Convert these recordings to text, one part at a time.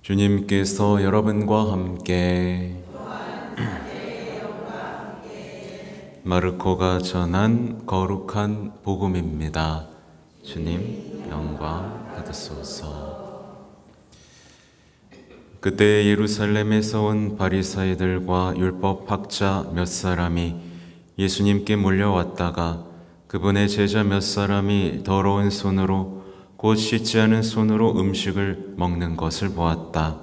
주님께서 여러분과 함께 마르코가 전한 거룩한 복음입니다. 주님 영광 받으소서. 그때 예루살렘에서 온 바리사이들과 율법학자 몇 사람이 예수님께 몰려왔다가 그분의 제자 몇 사람이 더러운 손으로 곧 씻지 않은 손으로 음식을 먹는 것을 보았다.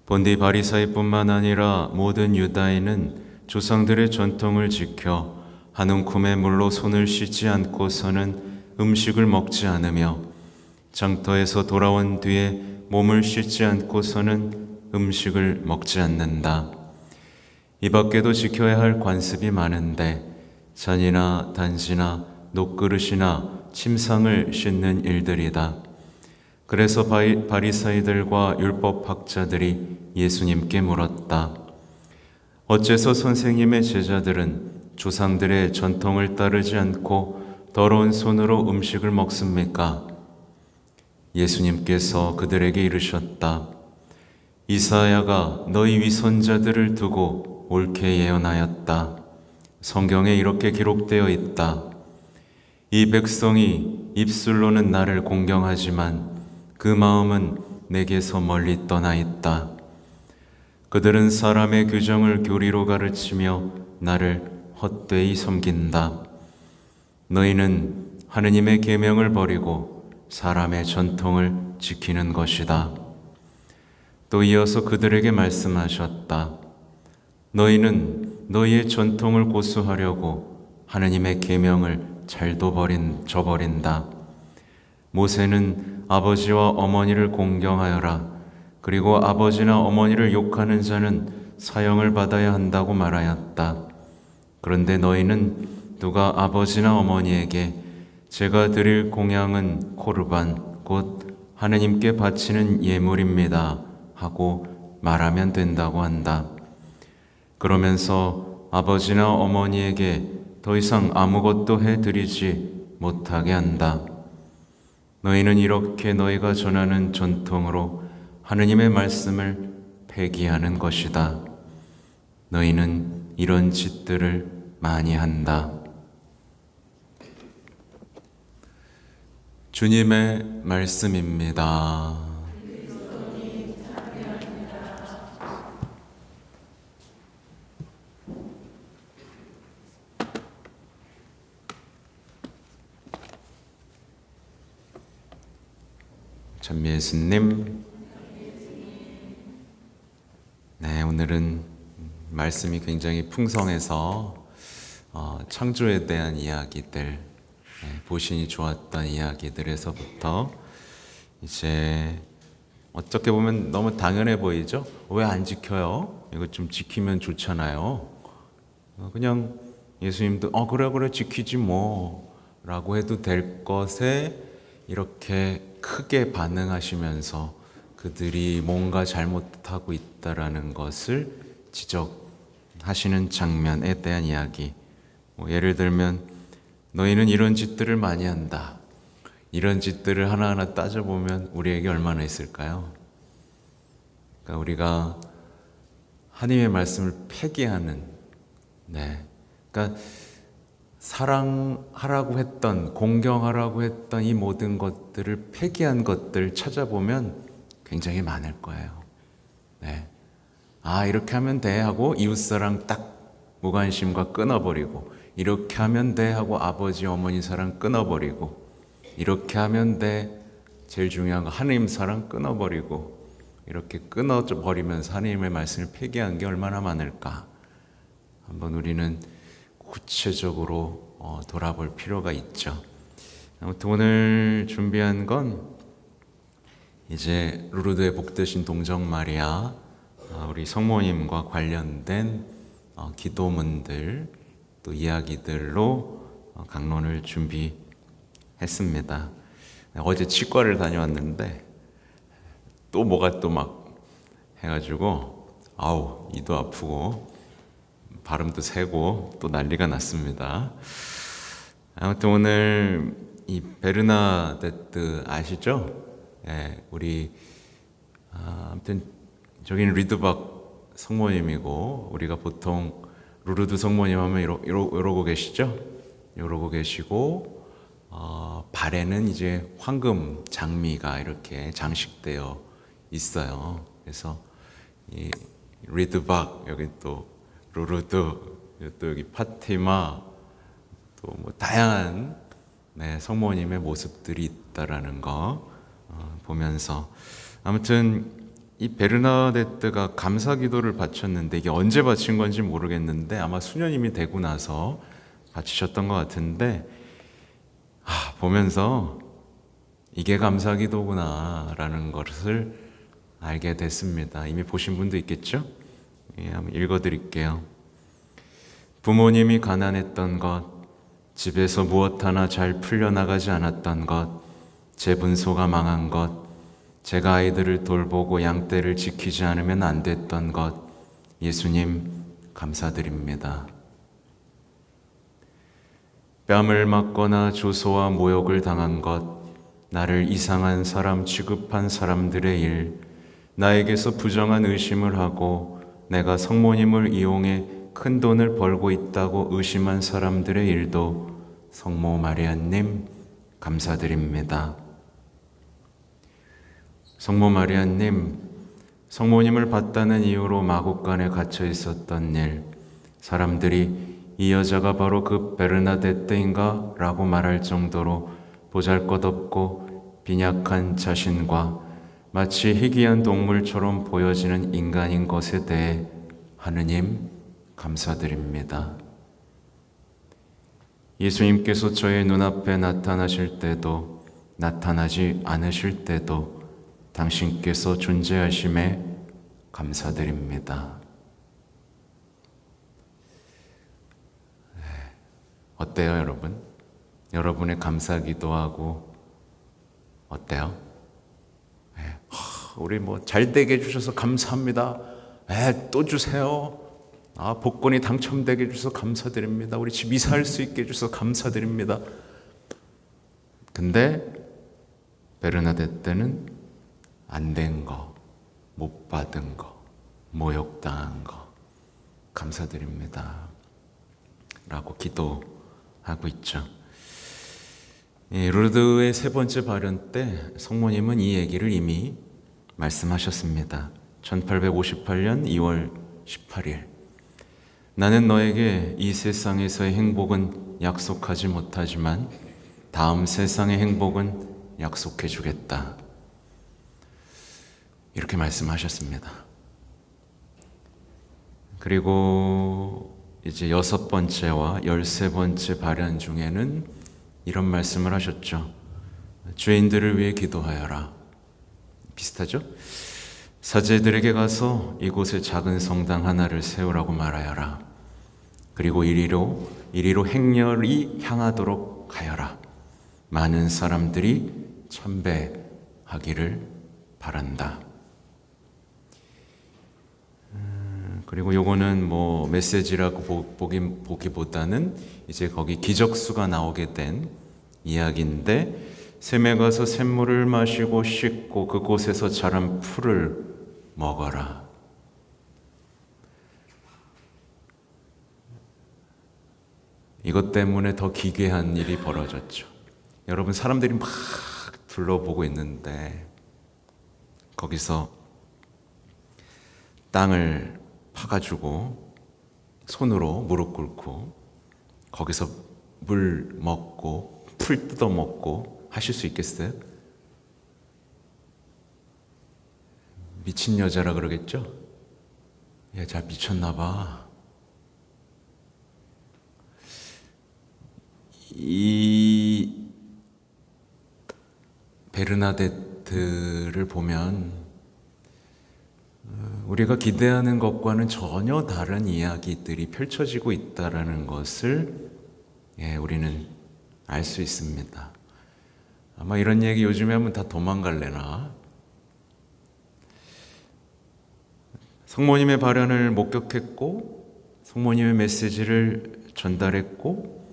본디 바리사이뿐만 아니라 모든 유다인은 조상들의 전통을 지켜 한 움큼의 물로 손을 씻지 않고서는 음식을 먹지 않으며 장터에서 돌아온 뒤에 몸을 씻지 않고서는 음식을 먹지 않는다. 이 밖에도 지켜야 할 관습이 많은데 잔이나 단지나 녹그릇이나 침상을 씻는 일들이다. 그래서 바리사이들과 율법학자들이 예수님께 물었다. 어째서 선생님의 제자들은 조상들의 전통을 따르지 않고 더러운 손으로 음식을 먹습니까? 예수님께서 그들에게 이르셨다. 이사야가 너희 위선자들을 두고 옳게 예언하였다. 성경에 이렇게 기록되어 있다. 이 백성이 입술로는 나를 공경하지만 그 마음은 내게서 멀리 떠나 있다. 그들은 사람의 규정을 교리로 가르치며 나를 헛되이 섬긴다. 너희는 하느님의 계명을 버리고 사람의 전통을 지키는 것이다. 또 이어서 그들에게 말씀하셨다. 너희는 너희의 전통을 고수하려고 하느님의 계명을 잘도 저버린다. 모세는 아버지와 어머니를 공경하여라. 그리고 아버지나 어머니를 욕하는 자는 사형을 받아야 한다고 말하였다. 그런데 너희는 누가 아버지나 어머니에게 제가 드릴 공양은 코르반 곧 하느님께 바치는 예물입니다 하고 말하면 된다고 한다. 그러면서 아버지나 어머니에게 더 이상 아무것도 해드리지 못하게 한다. 너희는 이렇게 너희가 전하는 전통으로 하느님의 말씀을 폐기하는 것이다. 너희는 이런 짓들을 많이 한다. 주님의 말씀입니다. 참 예수님, 네, 오늘은 말씀이 굉장히 풍성해서 창조에 대한 이야기들, 보신이 좋았던 이야기들에서부터 이제 어떻게 보면 너무 당연해 보이죠? 왜 안 지켜요? 이거 좀 지키면 좋잖아요. 그냥 예수님도 그래 지키지 뭐 라고 해도 될 것에 이렇게 크게 반응하시면서 그들이 뭔가 잘못하고 있다라는 것을 지적하시는 장면에 대한 이야기. 예를 들면 너희는 이런 짓들을 많이 한다. 이런 짓들을 하나하나 따져보면 우리에게 얼마나 있을까요? 그러니까 우리가 하나님의 말씀을 폐기하는, 그러니까 사랑하라고 했던, 공경하라고 했던 이 모든 것들을 폐기한 것들 찾아보면 굉장히 많을 거예요. 이렇게 하면 돼 하고 이웃사랑 딱 무관심과 끊어버리고, 이렇게 하면 돼 하고 아버지 어머니 사랑 끊어버리고, 이렇게 하면 돼, 제일 중요한 거 하나님 사랑 끊어버리고, 이렇게 끊어버리면서 하나님의 말씀을 폐기한 게 얼마나 많을까. 한번 우리는 구체적으로 돌아볼 필요가 있죠. 아무튼 오늘 준비한 건 이제 루르드의 복되신 동정 마리아, 우리 성모님과 관련된 기도문들, 또 이야기들로 강론을 준비했습니다. 어제 치과를 다녀왔는데 또 뭐가 또 막 해가지고 이도 아프고 발음도 새고 또 난리가 났습니다. 아무튼 오늘 이 베르나데트 아시죠? 우리 아무튼 저기는 리드박 성모님이고, 우리가 보통 루르드 성모님 하면 이러고 계시죠? 이러고 계시고, 발에는 이제 황금 장미가 이렇게 장식되어 있어요. 그래서 이 리드박, 여기 또 루르드, 또 여기 파티마, 또 뭐 다양한 성모님의 모습들이 있다라는 거 보면서, 아무튼 이 베르나데뜨가 감사 기도를 바쳤는데, 이게 언제 바친 건지 모르겠는데 아마 수년임이 되고 나서 바치셨던 것 같은데, 보면서 이게 감사 기도구나라는 것을 알게 됐습니다. 이미 보신 분도 있겠죠? 한번 읽어드릴게요. 부모님이 가난했던 것, 집에서 무엇 하나 잘 풀려나가지 않았던 것, 제 분소가 망한 것, 제가 아이들을 돌보고 양떼를 지키지 않으면 안 됐던 것, 예수님 감사드립니다. 뺨을 맞거나 조소와 모욕을 당한 것, 나를 이상한 사람 취급한 사람들의 일, 나에게서 부정한 의심을 하고 내가 성모님을 이용해 큰 돈을 벌고 있다고 의심한 사람들의 일도 성모 마리아님 감사드립니다. 성모 마리아님, 성모님을 봤다는 이유로 마국간에 갇혀 있었던 일, 사람들이 이 여자가 바로 그 베르나데뜨인가? 라고 말할 정도로 보잘것없고 빈약한 자신과 마치 희귀한 동물처럼 보여지는 인간인 것에 대해 하느님 감사드립니다. 예수님께서 저의 눈앞에 나타나실 때도 나타나지 않으실 때도 당신께서 존재하심에 감사드립니다. 어때요, 여러분? 여러분의 감사 기도하고 어때요? 우리 뭐 잘되게 해주셔서 감사합니다. 또 주세요. 복권이 당첨되게 해주셔서 감사드립니다. 우리 집 이사할 수 있게 해주셔서 감사드립니다. 근데 베르나데뜨는 안 된 거, 못 받은 거, 모욕당한 거 감사드립니다 라고 기도하고 있죠. 루르드의 세 번째 발현 때 성모님은 이 얘기를 이미 말씀하셨습니다. 1858년 2월 18일, 나는 너에게 이 세상에서의 행복은 약속하지 못하지만 다음 세상의 행복은 약속해 주겠다. 이렇게 말씀하셨습니다. 그리고 이제 6번째와 13번째 발현 중에는 이런 말씀을 하셨죠. 죄인들을 위해 기도하여라. 비슷하죠? 사제들에게 가서 이곳에 작은 성당 하나를 세우라고 말하여라. 그리고 이리로 행렬이 향하도록 하여라. 많은 사람들이 참배하기를 바란다. 그리고 요거는 뭐 메시지라고 보기보다는 이제 거기 기적수가 나오게 된 이야기인데, 샘에 가서 샘물을 마시고 씻고 그곳에서 자란 풀을 먹어라. 이것 때문에 더 기괴한 일이 벌어졌죠. 여러분, 사람들이 막 둘러보고 있는데 거기서 땅을 파가지고 손으로 무릎 꿇고 거기서 물 먹고 풀 뜯어 먹고 하실 수 있겠어요? 미친 여자라 그러겠죠? 여자 미쳤나 봐. 이 베르나데뜨를 보면 우리가 기대하는 것과는 전혀 다른 이야기들이 펼쳐지고 있다는 것을 우리는 알 수 있습니다. 아마 이런 얘기 요즘에 하면 다 도망갈래나? 성모님의 발현을 목격했고 성모님의 메시지를 전달했고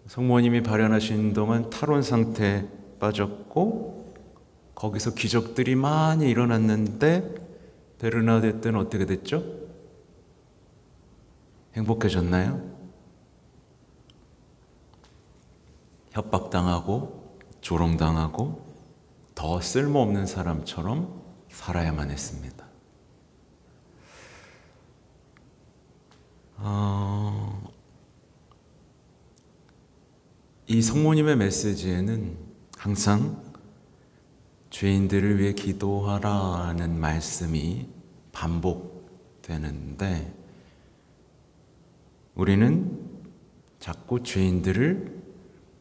성모님이 발현하신 동안 탈원 상태에 빠졌고 거기서 기적들이 많이 일어났는데 베르나데뜨는 어떻게 됐죠? 행복해졌나요? 협박당하고 조롱당하고 더 쓸모없는 사람처럼 살아야만 했습니다. 이 성모님의 메시지에는 항상 죄인들을 위해 기도하라는 말씀이 반복되는데 우리는 자꾸 죄인들을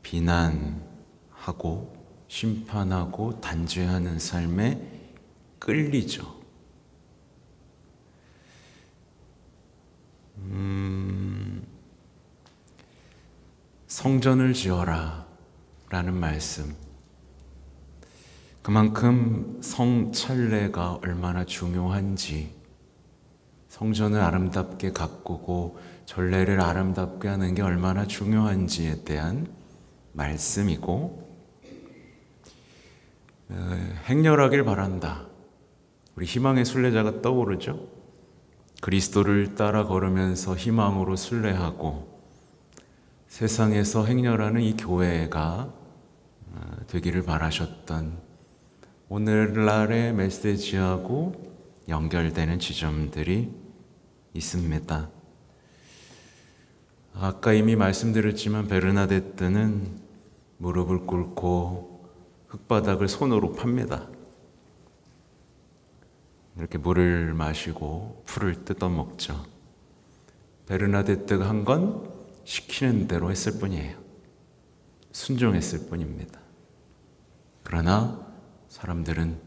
비난하고 심판하고 단죄하는 삶에 끌리죠. 성전을 지어라 라는 말씀, 그만큼 성찬례가 얼마나 중요한지, 성전을 아름답게 가꾸고 전례를 아름답게 하는 게 얼마나 중요한지에 대한 말씀이고, 행렬하길 바란다. 우리 희망의 순례자가 떠오르죠. 그리스도를 따라 걸으면서 희망으로 순례하고 세상에서 행렬하는 이 교회가 되기를 바라셨던 오늘날의 메시지하고 연결되는 지점들이 있습니다. 아까 이미 말씀드렸지만 베르나데뜨는 무릎을 꿇고 흙바닥을 손으로 팝니다. 이렇게 물을 마시고 풀을 뜯어 먹죠. 베르나데뜨가 한 건 시키는 대로 했을 뿐이에요. 순종했을 뿐입니다. 그러나 사람들은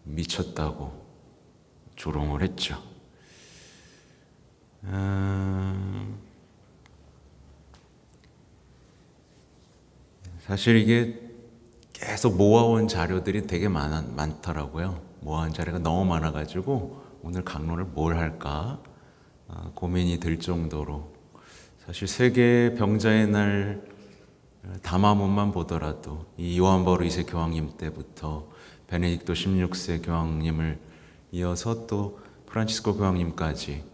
미쳤다고 조롱을 했죠. 사실 이게 계속 모아온 자료들이 되게 많더라고요. 모아온 자료가 너무 많아가지고 오늘 강론을 뭘 할까 고민이 들 정도로, 사실 세계 병자의 날 담화문만 보더라도 이 요한 바울 2세 교황님 때부터 베네딕토 16세 교황님을 이어서 또 프란치스코 교황님까지,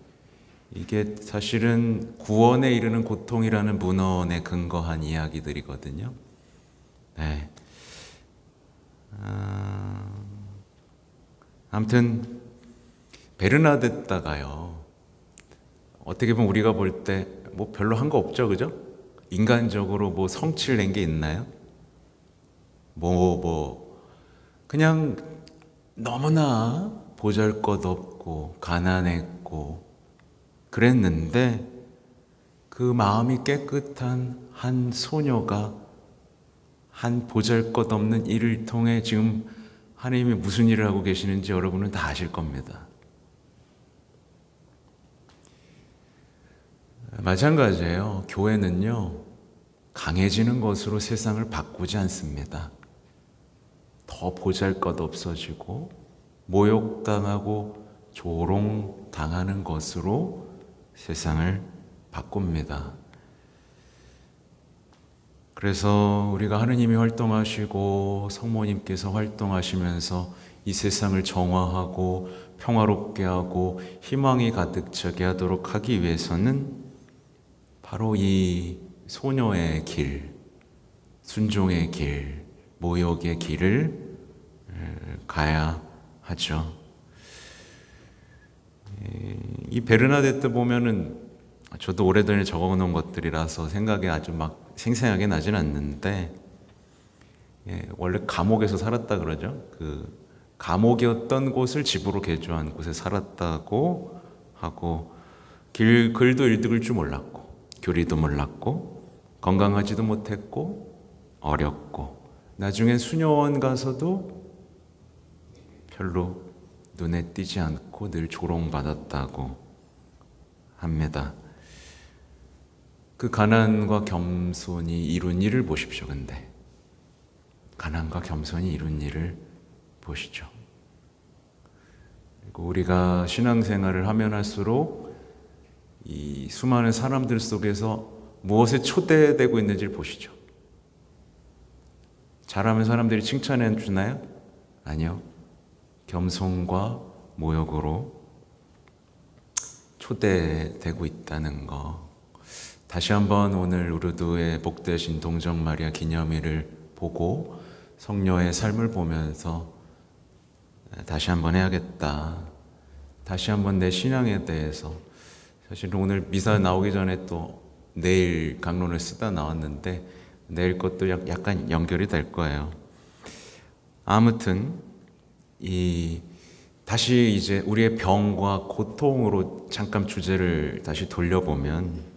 이게 사실은 구원에 이르는 고통이라는 문헌에 근거한 이야기들이거든요. 네. 아무튼 베르나데따가요, 어떻게 보면 우리가 볼 때 뭐 별로 한 거 없죠, 그죠? 인간적으로 뭐 성취를 낸 게 있나요? 그냥 너무나 보잘것없고 가난했고 그랬는데 그 마음이 깨끗한 한 소녀가 한 보잘것없는 일을 통해 지금 하나님이 무슨 일을 하고 계시는지 여러분은 다 아실 겁니다. 마찬가지예요. 교회는요, 강해지는 것으로 세상을 바꾸지 않습니다. 더 보잘것없어지고 모욕당하고 조롱당하는 것으로 세상을 바꿉니다. 그래서 우리가 하느님이 활동하시고 성모님께서 활동하시면서 이 세상을 정화하고 평화롭게 하고 희망이 가득 차게 하도록 하기 위해서는 바로 이 소녀의 길, 순종의 길, 모욕의 길을 가야 하죠. 이 베르나데뜨 보면은 저도 오래전에 적어놓은 것들이라서 생각이 아주 막 생생하게 나진 않는데, 원래 감옥에서 살았다 그러죠. 그 감옥이었던 곳을 집으로 개조한 곳에 살았다고 하고, 글도 읽을 줄 몰랐고 교리도 몰랐고 건강하지도 못했고 어렵고, 나중엔 수녀원 가서도 별로 눈에 띄지 않고 늘 조롱받았다고 합니다. 그 가난과 겸손이 이룬 일을 보십시오. 근데 가난과 겸손이 이룬 일을 보시죠. 그리고 우리가 신앙생활을 하면 할수록 이 수많은 사람들 속에서 무엇에 초대되고 있는지를 보시죠. 잘하면 사람들이 칭찬해 주나요? 아니요. 겸손과 모욕으로 초대되고 있다는 거. 다시 한번 오늘 우르드의 복되신 동정 마리아 기념일을 보고 성녀의 삶을 보면서 다시 한번 해야겠다. 다시 한번 내 신앙에 대해서, 사실 오늘 미사 나오기 전에 또 내일 강론을 쓰다 나왔는데 내일 것도 약간 연결이 될 거예요. 아무튼 다시 이제 우리의 병과 고통으로 잠깐 주제를 다시 돌려보면,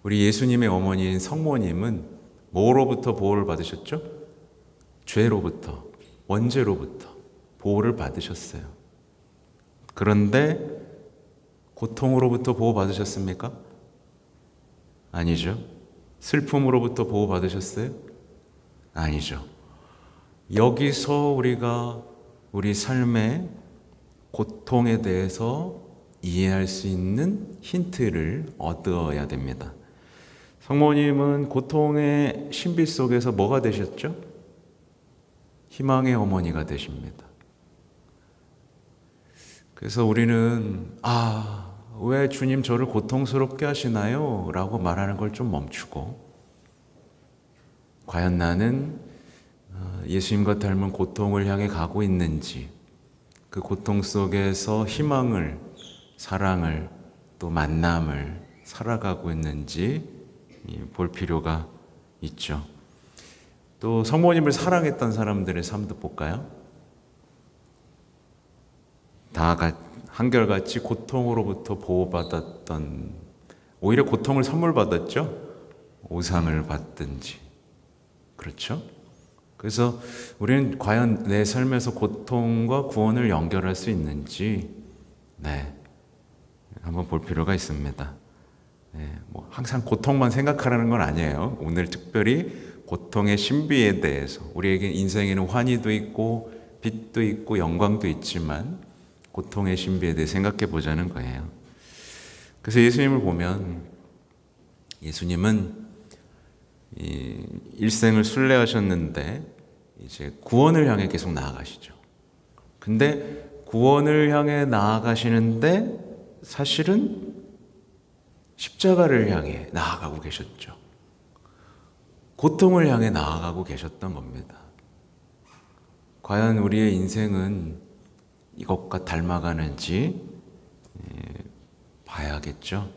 우리 예수님의 어머니인 성모님은 뭐로부터 보호를 받으셨죠? 죄로부터, 원죄로부터 보호를 받으셨어요. 그런데 고통으로부터 보호 받으셨습니까? 아니죠. 슬픔으로부터 보호 받으셨어요? 아니죠. 여기서 우리가 우리 삶의 고통에 대해서 이해할 수 있는 힌트를 얻어야 됩니다. 성모님은 고통의 신비 속에서 뭐가 되셨죠? 희망의 어머니가 되십니다. 그래서 우리는 왜 주님 저를 고통스럽게 하시나요? 라고 말하는 걸 좀 멈추고, 과연 나는 예수님과 닮은 고통을 향해 가고 있는지, 그 고통 속에서 희망을, 사랑을, 또 만남을 살아가고 있는지 볼 필요가 있죠. 또 성모님을 사랑했던 사람들의 삶도 볼까요? 다 한결같이 고통으로부터 보호받았던, 오히려 고통을 선물 받았죠. 오상을 받든지. 그렇죠? 그래서 우리는 과연 내 삶에서 고통과 구원을 연결할 수 있는지 한번 볼 필요가 있습니다. 항상 고통만 생각하라는 건 아니에요. 오늘 특별히 고통의 신비에 대해서, 우리에게 인생에는 환희도 있고 빛도 있고 영광도 있지만 고통의 신비에 대해 생각해 보자는 거예요. 그래서 예수님을 보면, 예수님은 일생을 순례하셨는데 이제 구원을 향해 계속 나아가시죠. 근데 구원을 향해 나아가시는데 사실은 십자가를 향해 나아가고 계셨죠. 고통을 향해 나아가고 계셨던 겁니다. 과연 우리의 인생은 이것과 닮아가는지 봐야겠죠.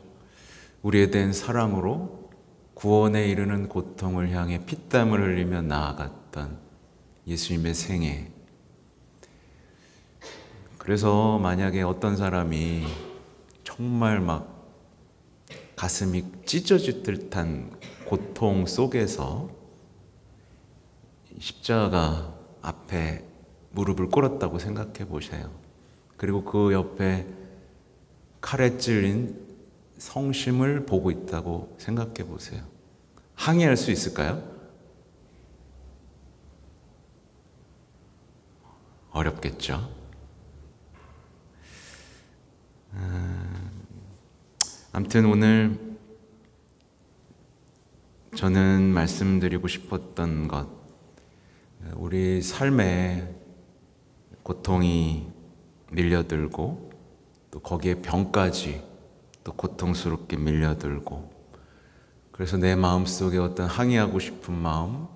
우리에 대한 사랑으로 구원에 이르는 고통을 향해 피땀을 흘리며 나아갔던 예수님의 생애. 그래서 만약에 어떤 사람이 정말 막 가슴이 찢어질 듯한 고통 속에서 십자가 앞에 무릎을 꿇었다고 생각해 보세요. 그리고 그 옆에 칼에 찔린 성심을 보고 있다고 생각해 보세요. 항의할 수 있을까요? 어렵겠죠. 아무튼 오늘 저는 말씀드리고 싶었던 것, 우리 삶에 고통이 밀려들고 또 거기에 병까지 또 고통스럽게 밀려들고, 그래서 내 마음속에 어떤 항의하고 싶은 마음,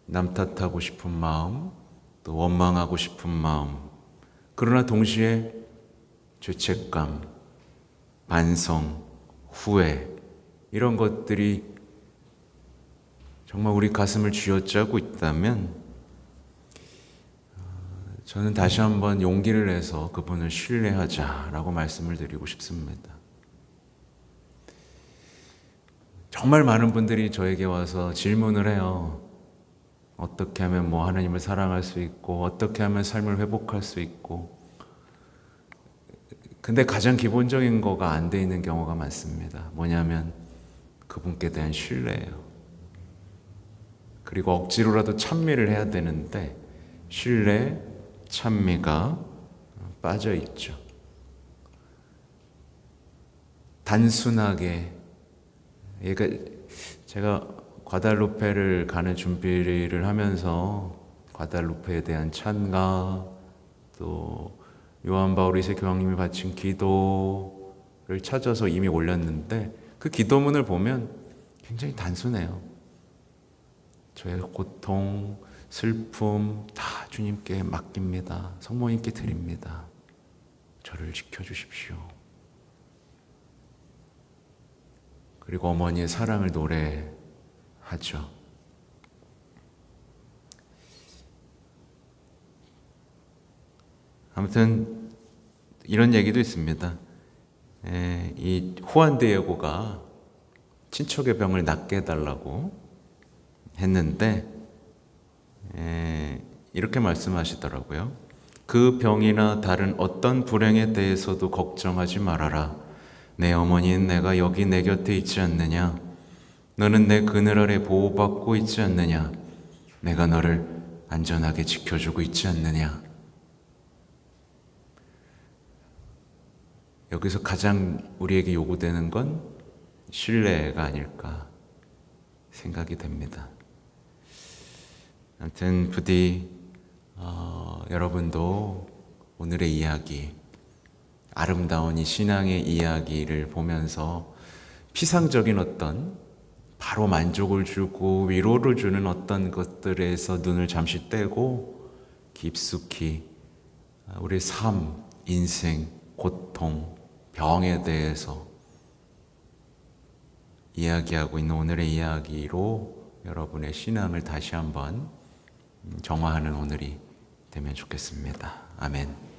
남 탓하고 싶은 마음, 또 원망하고 싶은 마음, 그러나 동시에 죄책감, 반성, 후회, 이런 것들이 정말 우리 가슴을 쥐어짜고 있다면 저는 다시 한번 용기를 내서 그분을 신뢰하자라고 말씀을 드리고 싶습니다. 정말 많은 분들이 저에게 와서 질문을 해요. 어떻게 하면 하나님을 사랑할 수 있고, 어떻게 하면 삶을 회복할 수 있고. 근데 가장 기본적인 거가 안 돼 있는 경우가 많습니다. 뭐냐면 그분께 대한 신뢰예요. 그리고 억지로라도 찬미를 해야 되는데 신뢰, 찬미가 빠져 있죠. 단순하게, 제가 과달루페를 가는 준비를 하면서 과달루페에 대한 찬가, 또 요한 바울 2세 교황님이 바친 기도를 찾아서 이미 올렸는데 그 기도문을 보면 굉장히 단순해요. 저의 고통, 슬픔 다 주님께 맡깁니다. 성모님께 드립니다. 저를 지켜주십시오. 그리고 어머니의 사랑을 노래하죠. 아무튼 이런 얘기도 있습니다. 이 후안 디에고가 친척의 병을 낫게 해달라고 했는데 이렇게 말씀하시더라고요. 그 병이나 다른 어떤 불행에 대해서도 걱정하지 말아라. 내 어머니는 내가 여기 내 곁에 있지 않느냐? 너는 내 그늘 아래 보호받고 있지 않느냐? 내가 너를 안전하게 지켜주고 있지 않느냐? 여기서 가장 우리에게 요구되는 건 신뢰가 아닐까 생각이 됩니다. 아무튼 부디 여러분도 오늘의 이야기, 아름다운 이 신앙의 이야기를 보면서 피상적인 어떤 바로 만족을 주고 위로를 주는 어떤 것들에서 눈을 잠시 떼고 깊숙이 우리 삶, 인생, 고통, 병에 대해서 이야기하고 있는 오늘의 이야기로 여러분의 신앙을 다시 한번 정화하는 오늘이 되면 좋겠습니다. 아멘.